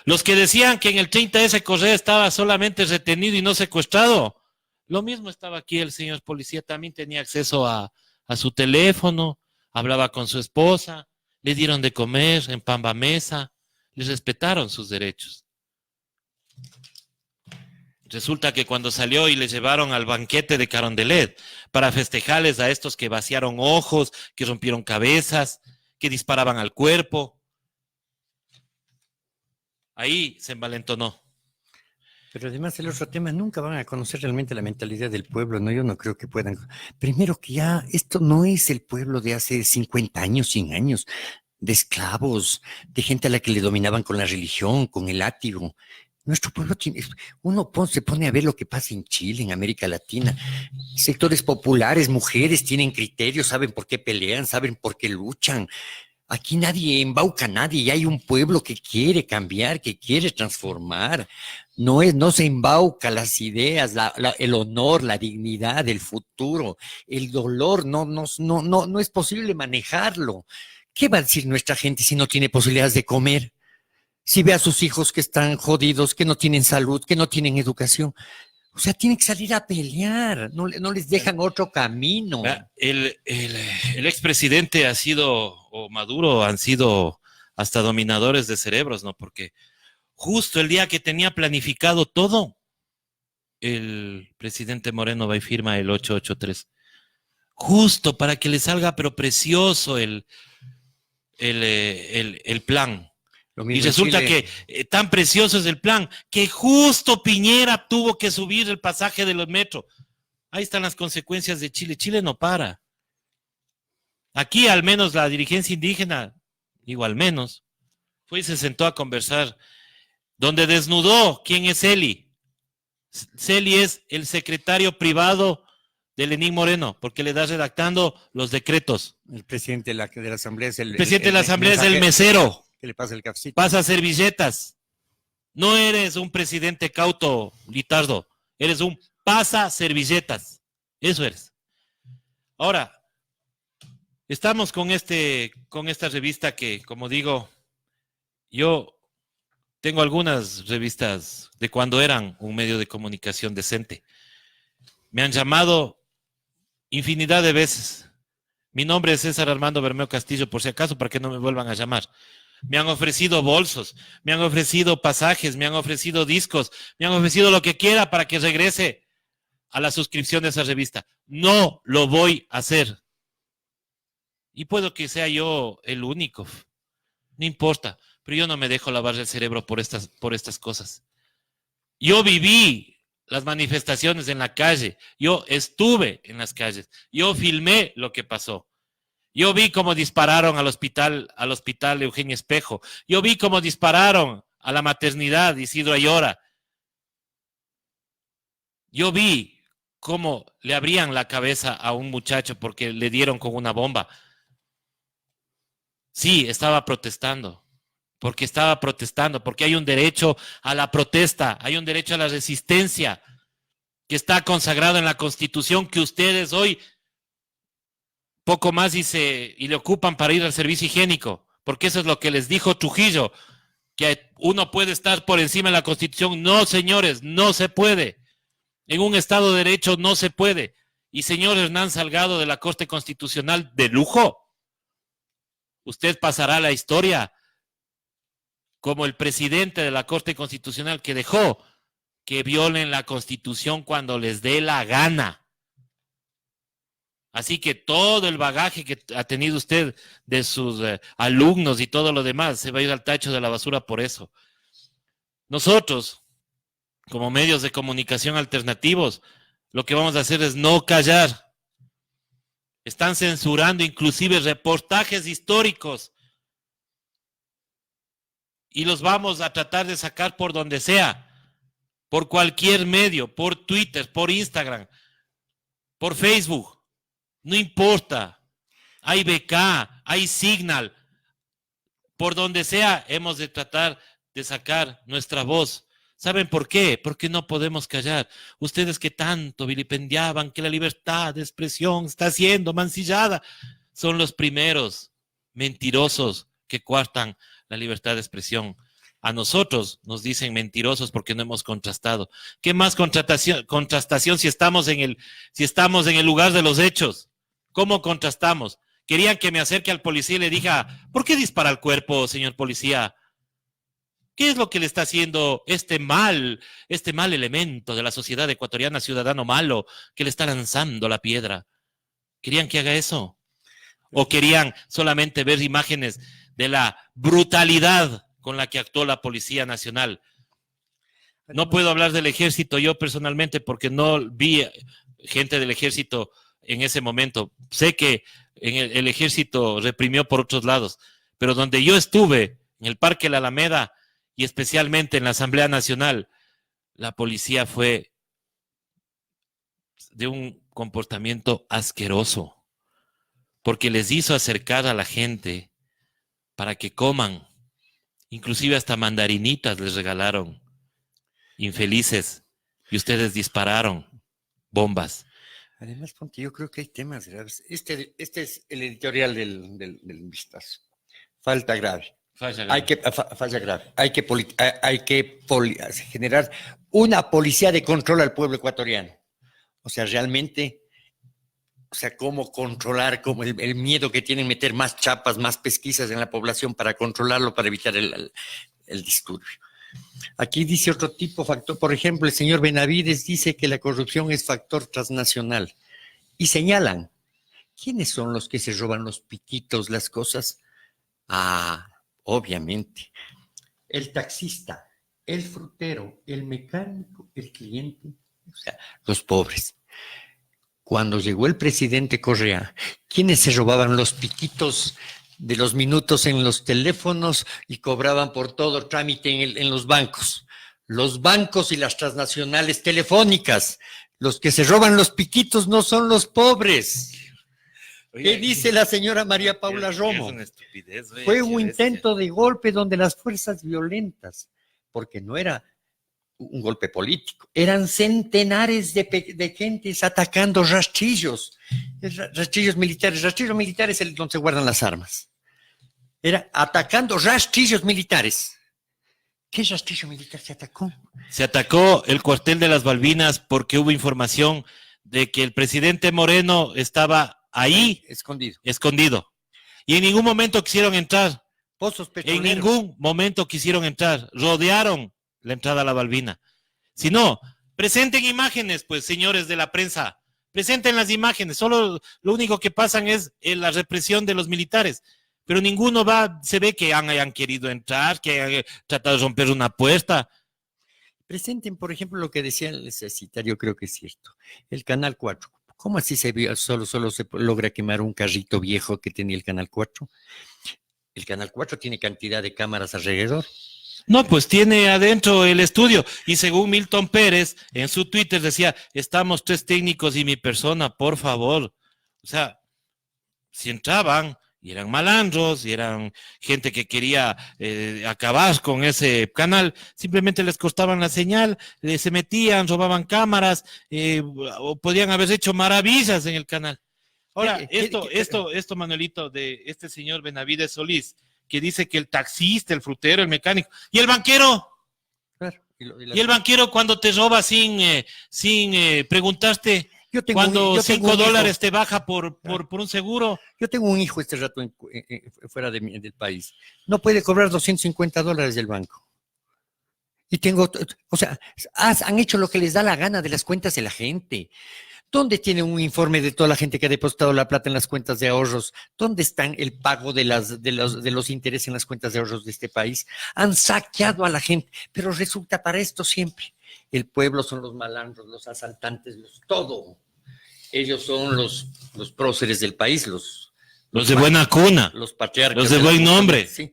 Los que decían que en el 30S Correa estaba solamente retenido y no secuestrado, lo mismo estaba aquí el señor policía, también tenía acceso a su teléfono, hablaba con su esposa, le dieron de comer en Pamba Mesa, les respetaron sus derechos. Resulta que cuando salió y le llevaron al banquete de Carondelet para festejarles a estos que vaciaron ojos, que rompieron cabezas, que disparaban al cuerpo, ahí se envalentonó. Pero además el otro tema, nunca van a conocer realmente la mentalidad del pueblo, ¿no? Yo no creo que puedan. Primero que ya, esto no es el pueblo de hace 50 años, 100 años, de esclavos, de gente a la que le dominaban con la religión, con el látigo. Nuestro pueblo tiene, se pone a ver lo que pasa en Chile, en América Latina. Sectores populares, mujeres tienen criterios, saben por qué pelean, saben por qué luchan. Aquí nadie embauca a nadie y hay un pueblo que quiere cambiar, que quiere transformar. No se embauca las ideas, el honor, la dignidad, el futuro, el dolor, no es posible manejarlo. ¿Qué va a decir nuestra gente si no tiene posibilidades de comer? Si ve a sus hijos que están jodidos, que no tienen salud, que no tienen educación. O sea, tienen que salir a pelear, no les dejan otro camino. El expresidente ha sido, o Maduro, han sido hasta dominadores de cerebros, ¿no? Porque justo el día que tenía planificado todo, el presidente Moreno va y firma el 883. Justo para que le salga, pero precioso el plan. Y resulta que tan precioso es el plan que justo Piñera tuvo que subir el pasaje de los metros. Ahí están las consecuencias de Chile. Chile no para. Aquí al menos la dirigencia indígena, digo al menos, fue y se sentó a conversar, donde desnudó quién es Celi. Celi es el secretario privado de Lenín Moreno, porque le da redactando los decretos. El presidente de la Asamblea es el presidente de la Asamblea es el mesero. Que le pasa el cafecito. Pasa servilletas. No eres un presidente cauto, Litardo. Eres un pasa servilletas. Eso eres. Ahora, estamos con esta revista que, como digo, yo tengo algunas revistas de cuando eran un medio de comunicación decente. Me han llamado infinidad de veces. Mi nombre es César Armando Bermeo Castillo, por si acaso, para que no me vuelvan a llamar. Me han ofrecido bolsos, me han ofrecido pasajes, me han ofrecido discos, me han ofrecido lo que quiera para que regrese a la suscripción de esa revista. No lo voy a hacer. Y puedo que sea yo el único. No importa, pero yo no me dejo lavar el cerebro por estas cosas. Yo viví las manifestaciones en la calle, yo estuve en las calles, yo filmé lo que pasó. Yo vi cómo dispararon al hospital Eugenio Espejo. Yo vi cómo dispararon a la maternidad Isidro Ayora. Yo vi cómo le abrían la cabeza a un muchacho porque le dieron con una bomba. Sí, estaba protestando, porque hay un derecho a la protesta, hay un derecho a la resistencia que está consagrado en la Constitución, que ustedes hoy poco más y le ocupan para ir al servicio higiénico, porque eso es lo que les dijo Trujillo, que uno puede estar por encima de la Constitución. No, señores, no se puede. En un Estado de Derecho no se puede. Y señor Hernán Salgado de la Corte Constitucional, de lujo, usted pasará a la historia como el presidente de la Corte Constitucional que dejó que violen la Constitución cuando les dé la gana. Así que todo el bagaje que ha tenido usted de sus alumnos y todo lo demás se va a ir al tacho de la basura por eso. Nosotros, como medios de comunicación alternativos, lo que vamos a hacer es no callar. Están censurando inclusive reportajes históricos y los vamos a tratar de sacar por donde sea, por cualquier medio, por Twitter, por Instagram, por Facebook. No importa, hay BK, hay Signal, por donde sea hemos de tratar de sacar nuestra voz. ¿Saben por qué? Porque no podemos callar. Ustedes que tanto vilipendiaban que la libertad de expresión está siendo mancillada, son los primeros mentirosos que coartan la libertad de expresión. A nosotros nos dicen mentirosos porque no hemos contrastado. ¿Qué más contrastación si estamos en el lugar de los hechos? ¿Cómo contrastamos? Querían que me acerque al policía y le diga, ¿por qué dispara al cuerpo, señor policía? ¿Qué es lo que le está haciendo este mal elemento de la sociedad ecuatoriana, ciudadano malo, que le está lanzando la piedra? ¿Querían que haga eso? ¿O querían solamente ver imágenes de la brutalidad con la que actuó la Policía Nacional? No puedo hablar del ejército yo personalmente porque no vi gente del ejército en ese momento. Sé que el ejército reprimió por otros lados, pero donde yo estuve, en el Parque La Alameda y especialmente en la Asamblea Nacional, la policía fue de un comportamiento asqueroso, porque les hizo acercar a la gente para que coman, inclusive hasta mandarinitas les regalaron, infelices, y ustedes dispararon bombas. Además, Ponte, yo creo que hay temas graves. Este es el editorial del Vistazo. Falta grave. Falla grave. Hay que generar una policía de control al pueblo ecuatoriano. O sea, realmente, cómo controlar, como el miedo que tienen meter más chapas, más pesquisas en la población para controlarlo, para evitar el disturbio. Aquí dice otro tipo de factor, por ejemplo, el señor Benavides dice que la corrupción es factor transnacional y señalan, ¿quiénes son los que se roban los piquitos, las cosas? Obviamente, el taxista, el frutero, el mecánico, el cliente, o sea, los pobres. Cuando llegó el presidente Correa, ¿quiénes se robaban los piquitos de los minutos en los teléfonos y cobraban por todo trámite en los bancos? Los bancos y las transnacionales telefónicas. Los que se roban los piquitos no son los pobres. ¿Qué dice la señora María Paula Romo? Fue un intento de golpe donde las fuerzas violentas, porque no era un golpe político. Eran centenares de gentes atacando rastrillos militares. Rastrillos militares es donde se guardan las armas. Era atacando rastrillos militares. ¿Qué rastrillo militar se atacó? Se atacó el cuartel de las Balvinas porque hubo información de que el presidente Moreno estaba ahí escondido. Y en ningún momento quisieron entrar. Pozos petroleros. En ningún momento quisieron entrar. Rodearon la entrada a la Balbina. Si no, presenten imágenes, pues, señores de la prensa. Presenten las imágenes. Solo lo único que pasan es la represión de los militares. Pero ninguno se ve que hayan querido entrar, que hayan tratado de romper una puerta. Presenten, por ejemplo, lo que decía el citario, creo que es cierto. El Canal 4. ¿Cómo así se vio? Solo se logra quemar un carrito viejo que tenía el Canal 4. El Canal 4 tiene cantidad de cámaras alrededor. No, pues tiene adentro el estudio. Y según Milton Pérez, en su Twitter decía, estamos 3 técnicos y mi persona, por favor. O sea, si entraban y eran malandros y eran gente que quería acabar con ese canal, simplemente les cortaban la señal, se metían, robaban cámaras, o podían haber hecho maravillas en el canal. Ahora, esto, Manuelito, de este señor Benavides Solís, que dice que el taxista, el frutero, el mecánico, y el banquero, claro, y el banquero cuando te roba sin preguntarte, cuando $5 te baja por un seguro. Yo tengo un hijo este rato fuera del país. No puede cobrar $250 del banco. Y han hecho lo que les da la gana de las cuentas de la gente. ¿Dónde tienen un informe de toda la gente que ha depositado la plata en las cuentas de ahorros? ¿Dónde están el pago de los intereses en las cuentas de ahorros de este país? Han saqueado a la gente, pero resulta para esto siempre. El pueblo son los malandros, los asaltantes, todo. Ellos son los próceres del país, los de buena cuna, los patriarcas. Los de buen nombre. Sí.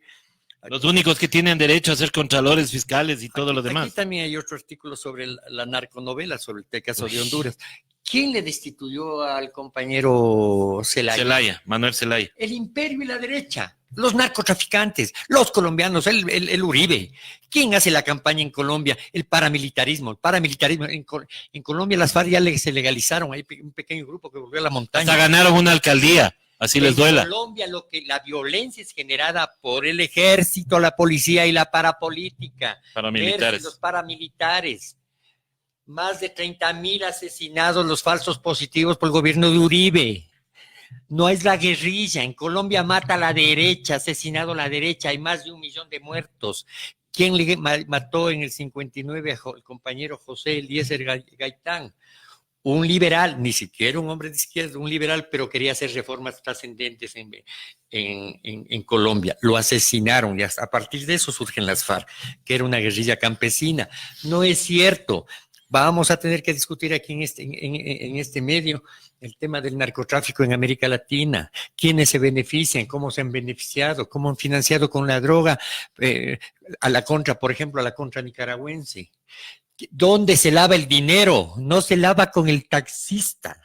Los únicos que tienen derecho a ser contralores fiscales y todo lo demás. Aquí también hay otro artículo sobre la narconovela, sobre el caso de Honduras. ¿Quién le destituyó al compañero Zelaya? Manuel Zelaya. El imperio y la derecha, los narcotraficantes, los colombianos, el Uribe. ¿Quién hace la campaña en Colombia? El paramilitarismo. En Colombia las FARC ya se legalizaron, hay un pequeño grupo que volvió a la montaña. Hasta ganaron una alcaldía, así les duela. En Colombia la violencia es generada por el ejército, la policía y la parapolítica. Paramilitares. Los paramilitares. Más de 30,000 asesinados, los falsos positivos por el gobierno de Uribe. No es la guerrilla. En Colombia mata a la derecha, asesinado a la derecha. Hay más de 1 millón de muertos. ¿Quién le mató en el 59 al compañero José Eliezer Gaitán? Un liberal, ni siquiera un hombre de izquierda, un liberal, pero quería hacer reformas trascendentes en Colombia. Lo asesinaron y a partir de eso surgen las FARC, que era una guerrilla campesina. No es cierto. Vamos a tener que discutir aquí en este medio el tema del narcotráfico en América Latina, quiénes se benefician, cómo se han beneficiado, cómo han financiado con la droga por ejemplo, a la contra nicaragüense. ¿Dónde se lava el dinero? No se lava con el taxista,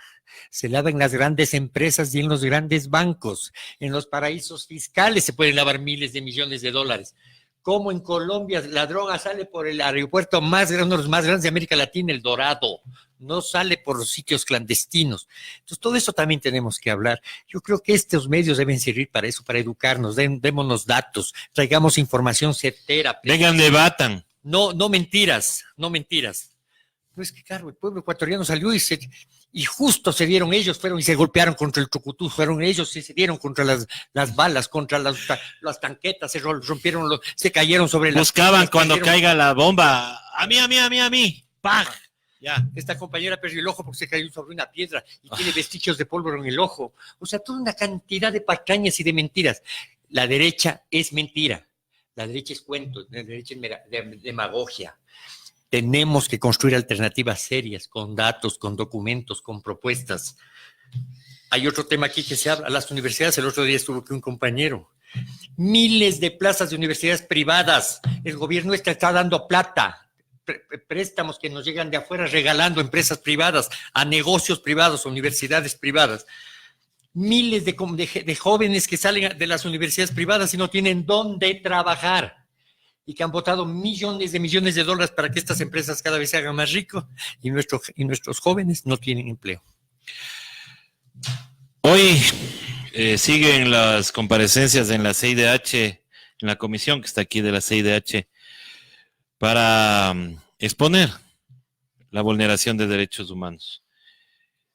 se lava en las grandes empresas y en los grandes bancos, en los paraísos fiscales se pueden lavar miles de millones de dólares. Como en Colombia la droga sale por el aeropuerto más grande, uno de los más grandes de América Latina, El Dorado, no sale por los sitios clandestinos. Entonces, todo eso también tenemos que hablar. Yo creo que estos medios deben servir para eso, para educarnos, démonos datos, traigamos información certera. Vengan, debatan. No mentiras. No es que, claro, el pueblo ecuatoriano salió y justo se dieron ellos, fueron y se golpearon contra el Trucutú, fueron ellos y se dieron contra las balas, contra las tanquetas, se rompieron, se cayeron sobre las... Buscaban cuando caiga la bomba, a mí, ¡pag! Ya. Esta compañera perdió el ojo porque se cayó sobre una piedra y tiene vestigios de pólvora en el ojo. O sea, toda una cantidad de patrañas y de mentiras. La derecha es mentira, la derecha es cuento, la derecha es demagogia. Tenemos que construir alternativas serias, con datos, con documentos, con propuestas. Hay otro tema aquí que se habla, las universidades. El otro día estuvo aquí un compañero. Miles de plazas de universidades privadas. El gobierno está dando plata, préstamos que nos llegan de afuera, regalando empresas privadas, a negocios privados, a universidades privadas. Miles de jóvenes que salen de las universidades privadas y no tienen dónde trabajar. y que han botado millones de dólares para que estas empresas cada vez se hagan más ricos y nuestros jóvenes no tienen empleo. Hoy siguen las comparecencias en la CIDH, en la comisión que está aquí de la CIDH, para exponer la vulneración de derechos humanos.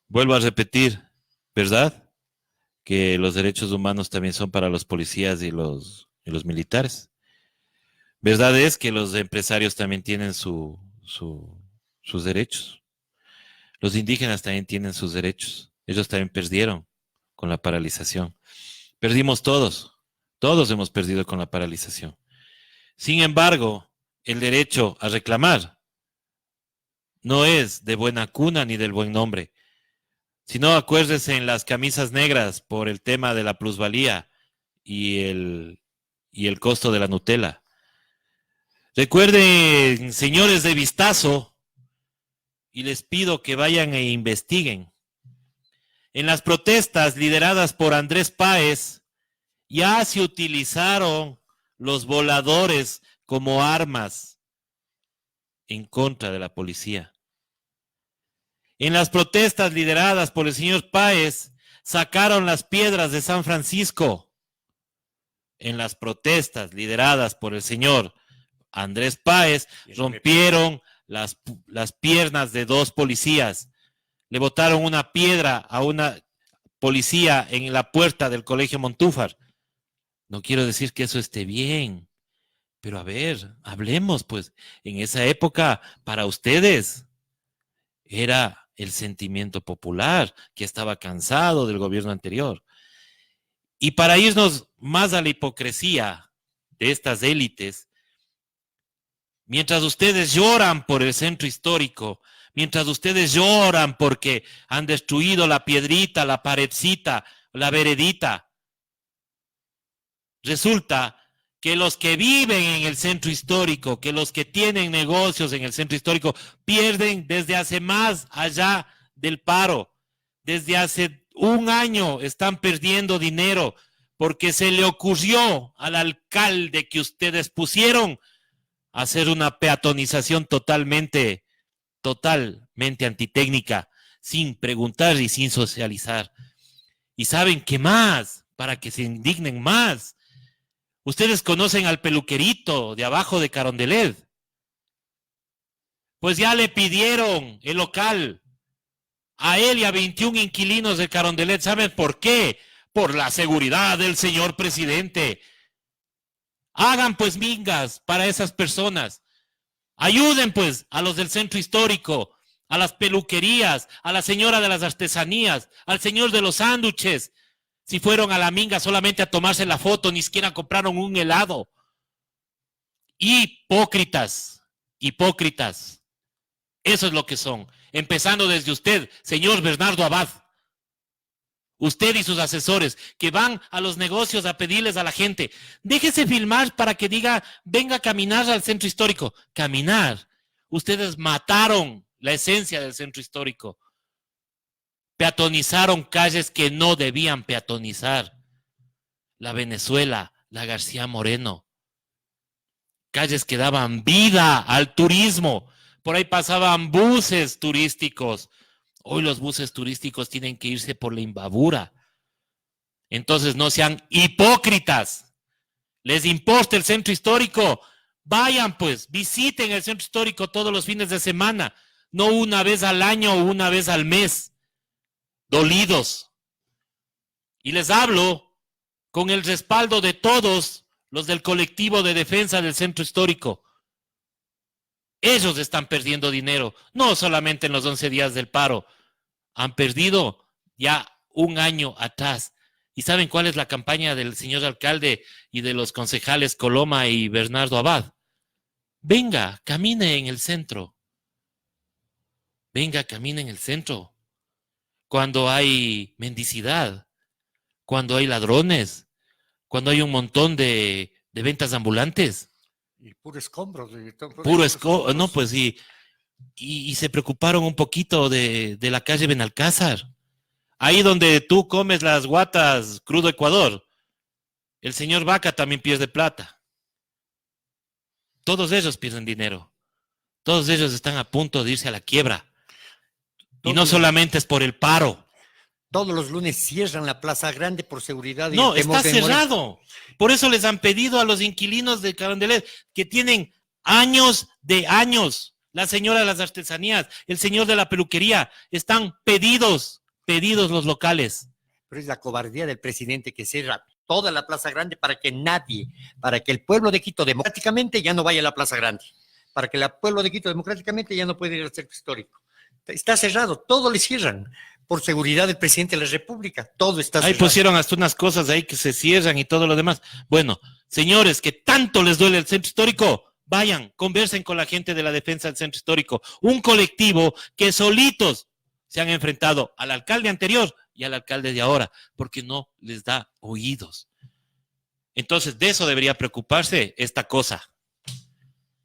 Vuelvo a repetir, ¿verdad? Que los derechos humanos también son para los policías y los militares. Verdad es que los empresarios también tienen sus derechos. Los indígenas también tienen sus derechos. Ellos también perdieron con la paralización. Perdimos todos. Todos hemos perdido con la paralización. Sin embargo, el derecho a reclamar no es de buena cuna ni del buen nombre. Si no, acuérdese en las camisas negras por el tema de la plusvalía y el costo de la Nutella. Recuerden, señores de Vistazo, y les pido que vayan e investiguen. En las protestas lideradas por Andrés Páez, ya se utilizaron los voladores como armas en contra de la policía. En las protestas lideradas por el señor Páez, sacaron las piedras de San Francisco. En las protestas lideradas por el señor Andrés Páez, rompieron las piernas de 2 policías. Le botaron una piedra a una policía en la puerta del Colegio Montúfar. No quiero decir que eso esté bien, pero a ver, hablemos, pues, en esa época, para ustedes, era el sentimiento popular que estaba cansado del gobierno anterior. Y para irnos más a la hipocresía de estas élites, mientras ustedes lloran por el centro histórico, mientras ustedes lloran porque han destruido la piedrita, la paredcita, la veredita, resulta que los que viven en el centro histórico, que los que tienen negocios en el centro histórico, pierden desde hace más allá del paro. Desde hace 1 año están perdiendo dinero porque se le ocurrió al alcalde que ustedes pusieron hacer una peatonización totalmente antitécnica, sin preguntar y sin socializar. ¿Y saben qué más? Para que se indignen más. Ustedes conocen al peluquerito de abajo de Carondelet. Pues ya le pidieron el local a él y a 21 inquilinos de Carondelet. ¿Saben por qué? Por la seguridad del señor presidente. Hagan pues mingas para esas personas. Ayuden pues a los del centro histórico, a las peluquerías, a la señora de las artesanías, al señor de los sándwiches. Si fueron a la minga solamente a tomarse la foto, ni siquiera compraron un helado. Hipócritas, hipócritas. Eso es lo que son. Empezando desde usted, señor Bernardo Abad. Usted y sus asesores que van a los negocios a pedirles a la gente, déjese filmar para que diga, venga a caminar al centro histórico. Caminar. Ustedes mataron la esencia del centro histórico. Peatonizaron calles que no debían peatonizar. La Venezuela, la García Moreno. Calles que daban vida al turismo. Por ahí pasaban buses turísticos. Hoy los buses turísticos tienen que irse por la Imbabura. Entonces no sean hipócritas. ¿Les importa el centro histórico? Vayan pues, visiten el centro histórico todos los fines de semana. No una vez al año o una vez al mes. Dolidos. Y les hablo con el respaldo de todos los del colectivo de defensa del centro histórico. Ellos están perdiendo dinero, no solamente en los 11 días del paro. Han perdido ya 1 año atrás. ¿Y saben cuál es la campaña del señor alcalde y de los concejales Coloma y Bernardo Abad? Venga, camine en el centro. Venga, camine en el centro. Cuando hay mendicidad, cuando hay ladrones, cuando hay un montón de ventas ambulantes. Y puro escombro. Puro escombro, no, pues y se preocuparon un poquito de la calle Benalcázar. Ahí donde tú comes las guatas crudo Ecuador, el señor Vaca también pierde plata. Todos ellos pierden dinero. Todos ellos están a punto de irse a la quiebra. Y no solamente es por el paro. Todos los lunes cierran la Plaza Grande por seguridad. No, y el temor está de morir. cerrado. Por eso les han pedido a los inquilinos de Carondelet que tienen años de años. La señora de las artesanías, el señor de la peluquería, están pedidos los locales. Pero es la cobardía del presidente que cierra toda la Plaza Grande para que el pueblo de Quito democráticamente ya no vaya a la Plaza Grande, para que el pueblo de Quito democráticamente ya no pueda ir al centro histórico. Está cerrado, todo le cierran. Por seguridad del presidente de la República, todo está cerrado. Ahí pusieron hasta unas cosas ahí que se cierran y todo lo demás. Bueno, señores, que tanto les duele el centro histórico, vayan, conversen con la gente de la defensa del centro histórico. Un colectivo que solitos se han enfrentado al alcalde anterior y al alcalde de ahora, porque no les da oídos. Entonces, de eso debería preocuparse esta cosa.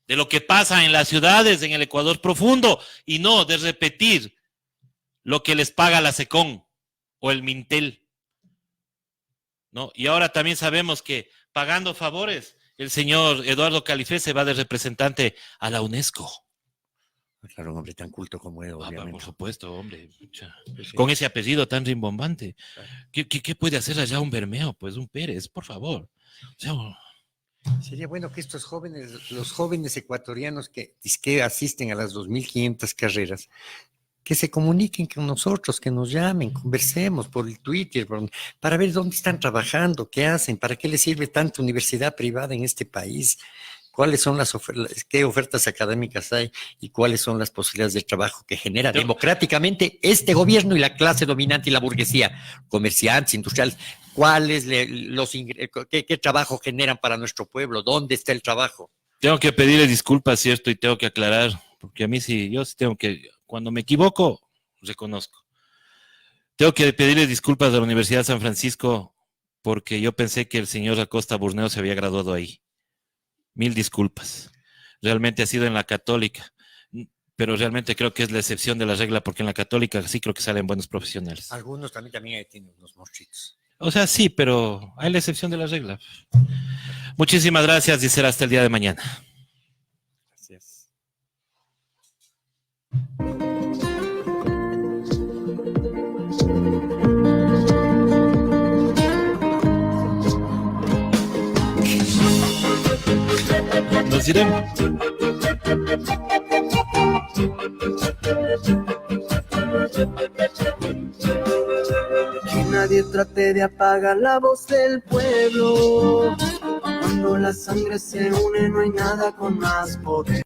De lo que pasa en las ciudades, en el Ecuador profundo, y no de repetir lo que les paga la SECON o el Mintel, ¿no? Y ahora también sabemos que pagando favores, el señor Eduardo Califé se va de representante a la UNESCO. Claro, un hombre tan culto como él, obviamente. Por supuesto, hombre. Sí. Con ese apellido tan rimbombante. ¿Qué puede hacer allá un Bermeo? Pues un Pérez, por favor. O sea, sería bueno que estos jóvenes, los jóvenes ecuatorianos que asisten a las 2.500 carreras, que se comuniquen con nosotros, que nos llamen, conversemos por el Twitter, para ver dónde están trabajando, qué hacen, para qué les sirve tanta universidad privada en este país, cuáles son qué ofertas académicas hay y cuáles son las posibilidades de trabajo que genera democráticamente este gobierno y la clase dominante y la burguesía, comerciantes, industriales, qué trabajo generan para nuestro pueblo, dónde está el trabajo. Tengo que pedirle disculpas, ¿cierto? Y tengo que aclarar, porque a mí sí, yo sí tengo que, cuando me equivoco, reconozco. Tengo que pedirle disculpas a la Universidad de San Francisco porque yo pensé que el señor Acosta Burneo se había graduado ahí. 1000 disculpas. Realmente ha sido en la Católica, pero realmente creo que es la excepción de la regla porque en la Católica sí creo que salen buenos profesionales. Algunos también tienen unos monstruitos. O sea, sí, pero hay la excepción de la regla. Muchísimas gracias y será hasta el día de mañana. Gracias. Nos iremos. Que nadie trate de apagar la voz del pueblo. Cuando la sangre se une no hay nada con más poder.